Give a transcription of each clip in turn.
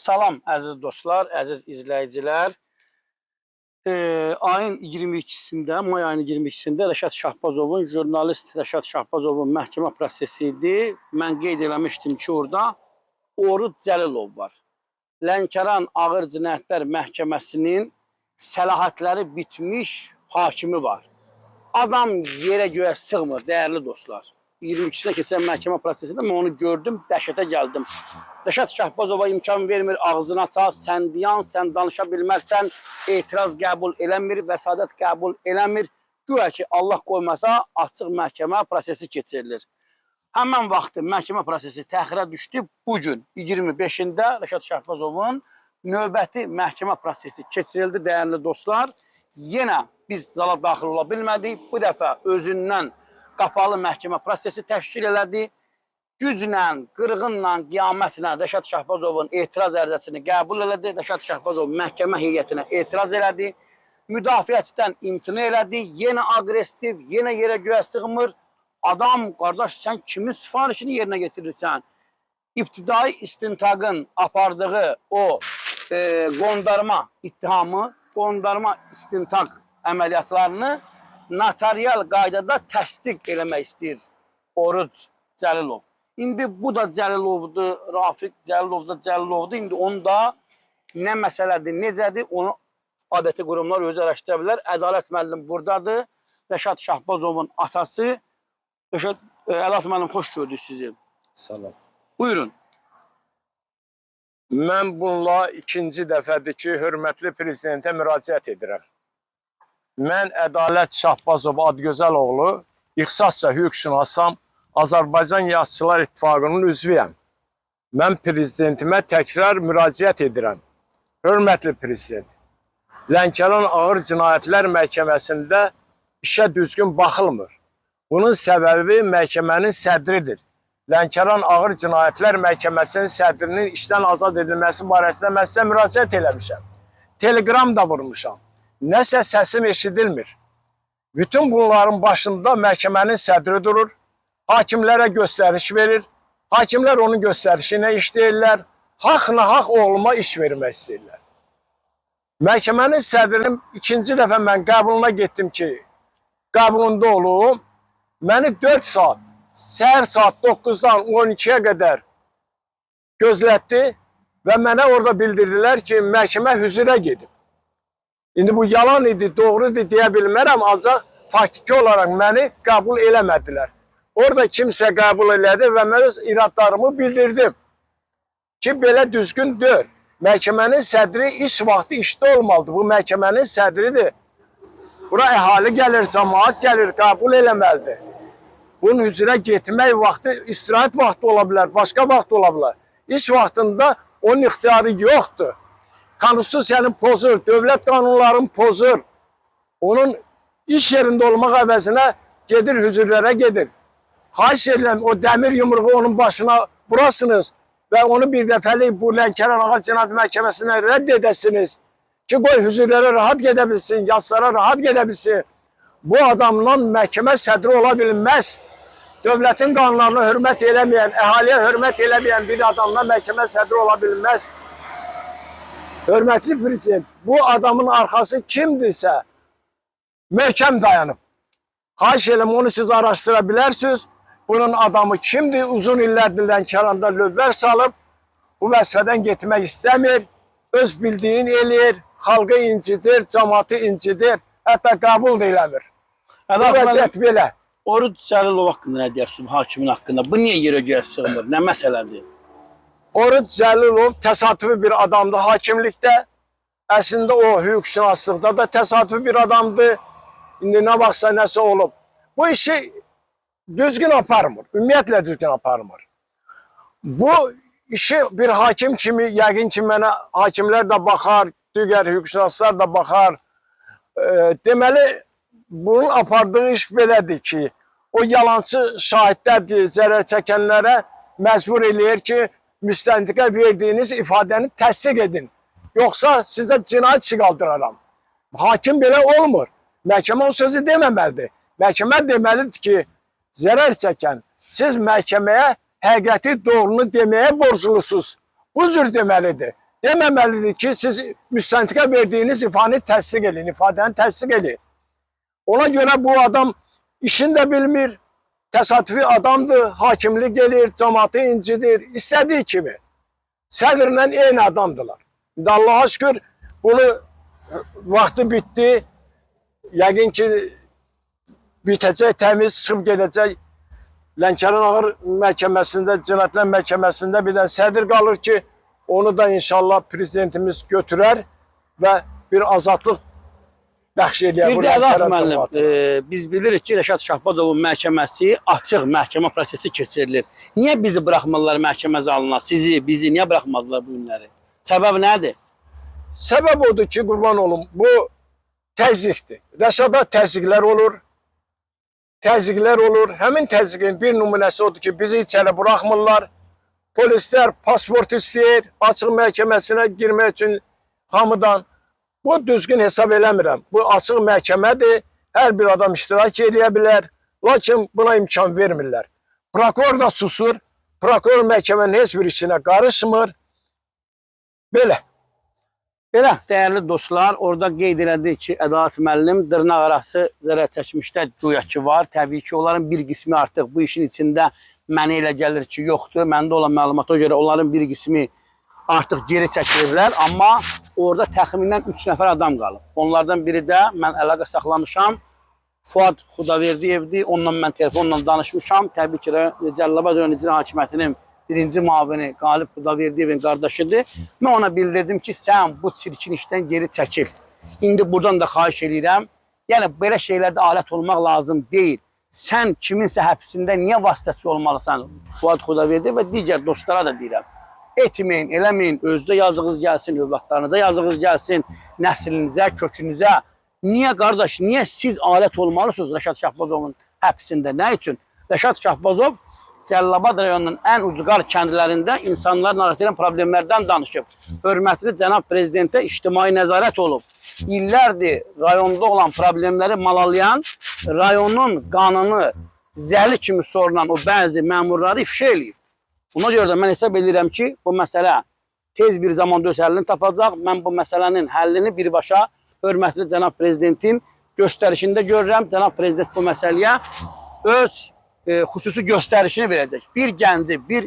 Salam əziz dostlar, əziz izləyicilər. Ayın 22-sində, may ayının 22-sində Rəşad Şahbazovun, jurnalist Rəşad Şahbazovun məhkəmə prosesi idi. Mən qeyd eləmişdim ki, orada Oruz Cəlilov var. Lənkəran Ağır Cinayətlər Məhkəməsinin səlahiyyətləri bitmiş hakimi var. Adam yerə göyə sığmır, dəyərli dostlar. 22-sinə keçən məhkəmə prosesində mən onu gördüm, dəhşətə gəldim. Rəşad Şahbazova imkan vermir, ağzını açar, sən diyan, sən danışa bilmərsən, etiraz qəbul eləmir, vəsadət qəbul eləmir. Güya ki, Allah qoymasa açıq məhkəmə prosesi keçirilir. Həmən vaxtı məhkəmə prosesi təxirə düşdü. Bugün 25-də Rəşad Şahbazovun növbəti məhkəmə prosesi keçirildi, dəyərli dostlar. Yenə biz zala daxil ola bilmədik. Bu dəfə özündən qapalı məhkəmə prosesi təşkil elədi. Güclə, qırğınla, qiyamətlə Rəşad Şahbazovun etiraz ərizəsini qəbul elədi. Rəşad Şahbazov məhkəmə heyətinə etiraz elədi. Müdafiəçidən imtina elədi. Yenə aqressiv, yenə yerə göyə sığmır. Adam, qardaş, sən kimin sifarişini yerinə getirirsən? İbtidai istintaqın apardığı o qondarma ittihamı, qondarma istintaq əməliyyatlarını notarial qaydada təsdiq eləmək istəyir Oruz Cəlilov. İndi bu da Cəlilovdur, Rafiq Cəlilov da Cəlilovdur. İndi onu da nə məsələdir, necədir, onu adəti qurumlar özü araşdıra bilər. Ədalət müəllim buradadır. Rəşad Şahbazovun atası. Ədalət müəllim, xoş gördük sizi. Salam. Buyurun. Mən bununla ikinci dəfədir ki, hörmətli prezidentə müraciət edirəm. Mən Ədalət Şahbazov Adgözəloğlu, ixtisasca hüquqşünasam, Azərbaycan Yazıçılar İttifaqının üzvüyəm. Mən prezidentimə təkrar müraciət edirəm. Hörmətli prezident, Lənkəran Ağır Cinayətlər Məhkəməsində işə düzgün baxılmır. Bunun səbəbi məhkəmənin sədridir. Lənkəran Ağır Cinayətlər Məhkəməsinin sədrinin işdən azad edilməsi barəsində mən sizə müraciət eləmişəm. Telegram da vurmuşam. Nəsə səsim eşidilmir. Bütün bunların başında məhkəmənin sədri durur. Hakimlərə göstəriş verir. Hakimlər onun göstərişinə işləyirlər. Haqq-nahaq oğluma iş vermək istəyirlər. Məhkəmənin sədrinin ikinci dəfə mən qəbuluna getdim ki, qəbulunda olum. Məni 4 saat, səhər saat 9-dan 12-yə qədər gözlətdi və mənə orada bildirdilər ki, məhkəmə hüzurə gedib. İndi bu yalan idi, doğru idi deyə bilmərəm, ancaq faktiki olaraq məni qəbul eləmədilər. Orada kimsə qəbul elədi və mən öz iradlarımı bildirdim ki, belə düzgün deyil. Məhkəmənin sədri iş vaxtı işdə olmalıdır. Bu məhkəmənin sədridir. Bura əhali gəlir, cəmaat gəlir, qəbul eləməlidir. Bunun üzrə getmək vaxtı, istirahət vaxtı ola bilər, başqa vaxt ola bilər. İş vaxtında onun ixtiyarı yoxdur. Konstitusiyanın pozur, dövlət qanunlarını pozur. Onun iş yerində olmaq əvəzinə gedir, hüzurlara gedir. Xahiş edirəm, o dəmir yumruğu onun başına vurasınız və onu bir dəfəlik bu Lənkəran Ağır Cinayət Məhkəməsinə rədd edəsiniz ki, qoy hüzurlara rahat gedə bilsin, yazılara rahat gedə bilsin. Bu adamla məhkəmə sədri ola bilməz. Dövlətin qanunlarına hörmət eləməyən, əhaliyə hörmət eləməyən bir adamla məhkəmə sədri ola bilməz. Hörmətli prezident, bu adamın arxası kimdirsə, möhkəm dayanıb. Xahiş edirəm, onu siz araşdıra bilərsiniz. Bunun adamı kimdir? Uzun illərdir Lənkəranda lövbər salıb, bu vəzifədən getmək istəmir, öz bildiyini eləyir, xalqı incidir, cəmaatı incidir, hətta qəbul da eləmir. Bu vəziyyət belə. Oruz Cəlilov haqqında nə deyərsin, hakimin haqqında? Bu niyə yerə göyə sığmır? Nə məsələdir? Oruz Cəlilov təsadüfi bir adamdır hakimlikdə. Əslində o hüquqşünaslıqda da təsadüfi bir adamdır. İndi nə vaxtsa nəsə olub. Bu işi düzgün aparmır. Ümumiyyətlə düzgün aparmır. Bu işi bir hakim kimi, yəqin ki, mənə hakimlər də baxar, digər hüquqşünaslar da baxar. Deməli, bunun apardığı iş belədir ki, o yalancı şahidlər zərər çəkənlərə məcbur eləyir ki, müstəntiqə verdiyiniz ifadəni təsdiq edin. Yoxsa sizdə cinayət işi qaldıraram. Hakim belə olmur. Məhkəmə o sözü deməməlidir. Məhkəmə deməlidir ki, zərər çəkən, siz məhkəməyə həqiqəti doğrunu deməyə borclusunuz. Bu cür deməlidir. deməməlidir ki, siz müstəntiqə verdiyiniz ifadəni təsdiq edin, ifadəni təsdiq edin. Ona görə bu adam işini də bilmir, təsadüfi adamdır, hakimlik gelir, cəmaatı incidir, istədiyi kimi. Sədrlə eyni adamdılar. İndi Allah'a şükür bunu vaxtı bitdi. Yəqin ki, bitəcək, təmiz çıxıb gedəcək. Lənkəran Ağır Məhkəməsində, Cinayətlər Məhkəməsində bir də sədr qalır ki, onu da inşallah prezidentimiz götürər və bir azadlıq bəxş eləyər. Bir də Ədat müəllim, biz bilirik ki, Rəşad Şahbazovun məhkəməsi açıq məhkəmə prosesi keçirilir. Niyə bizi buraxmırlar məhkəməzə alınlar? Sizi, bizi niyə buraxmadılar bu günləri? Səbəb nədir? Səbəb odur ki, qurban olum, bu təzyiqdir. Rəşada təzyiqlər olur. Təzyiqlər olur. Həmin təzyiqin bir nümunəsi odur ki, bizi içəri buraxmırlar. Polislər pasport istəyir, açıq məhkəməsinə girmək üçün hamıdan. Bu düzgün hesab eləmirəm. Bu açıq məhkəmədir. Hər bir adam iştirak edə bilər. Lakin buna imkan vermirlər. Prokuror da susur. Prokuror məhkəmənin heç bir işinə qarışmır. Belə. Belə, dəyərli dostlar, orada qeyd elədik ki, Ədat müəllim dırnaq arası zərər çəkmişdə güya ki var. Təbii ki, onların bir qismi artıq bu işin içində mənə elə gəlir ki, yoxdur. Məndə olan məlumata görə onların bir qismi artıq geri çəkilirlər. Amma orada təxminən 3 nəfər adam qalıb. Onlardan biri də mən əlaqə saxlamışam. Fuad Xudaverdiyevdir. Onunla mən telefonla danışmışam. Təbii ki, Cəlilabad rayon icra hakimiyyətinin birinci müavini Qalib Xudaverdiyevin qardaşıdır. Mən ona bildirdim ki, sən bu çirkin işdən geri çəkil. İndi buradan da xahiş edirəm. Yəni, belə şeylərdə alət olmaq lazım deyil. Sən kiminsə həbsində niyə vasitəçi olmalısan? Fuad Xudaverdiyev və digər dostlara da deyirəm. Etməyin, eləməyin, özdə yazığınız gəlsin, övladlarınıza yazığınız gəlsin, nəslinizə, kökünüzə. Niyə qardaş, niyə siz alət olmalısınız Rəşad Şahbazovun həbsində? Nə üçün? Rəşad Şahbazov Cəlilabad rayonunun ən ucqar kəndlərində insanlar narahat edən problemlərdən danışıb. Hörmətli cənab prezidentə ictimai nəzarət olub. İllərdir rayonda olan problemləri malalayan, rayonun qanını zəli kimi sorulan o bəzi məmurları ifşa eləyib. Buna görə də mən hesab edirəm ki, bu məsələ tez bir zamanda öz həllini tapacaq. Mən bu məsələnin həllini birbaşa hörmətli cənab prezidentin göstərişində görürəm. Cənab prezident bu məsələyə öz xüsusi göstərişini verəcək. Bir gənci, bir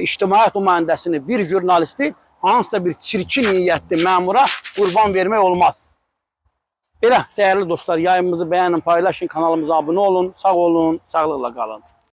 ictimaiyyət nümayəndəsini, bir jurnalisti hansısa bir çirkin niyyətli məmura qurban vermək olmaz. Belə, dəyərli dostlar, yayımımızı bəyənin, paylaşın, kanalımıza abunə olun, sağ olun, sağlıqla qalın.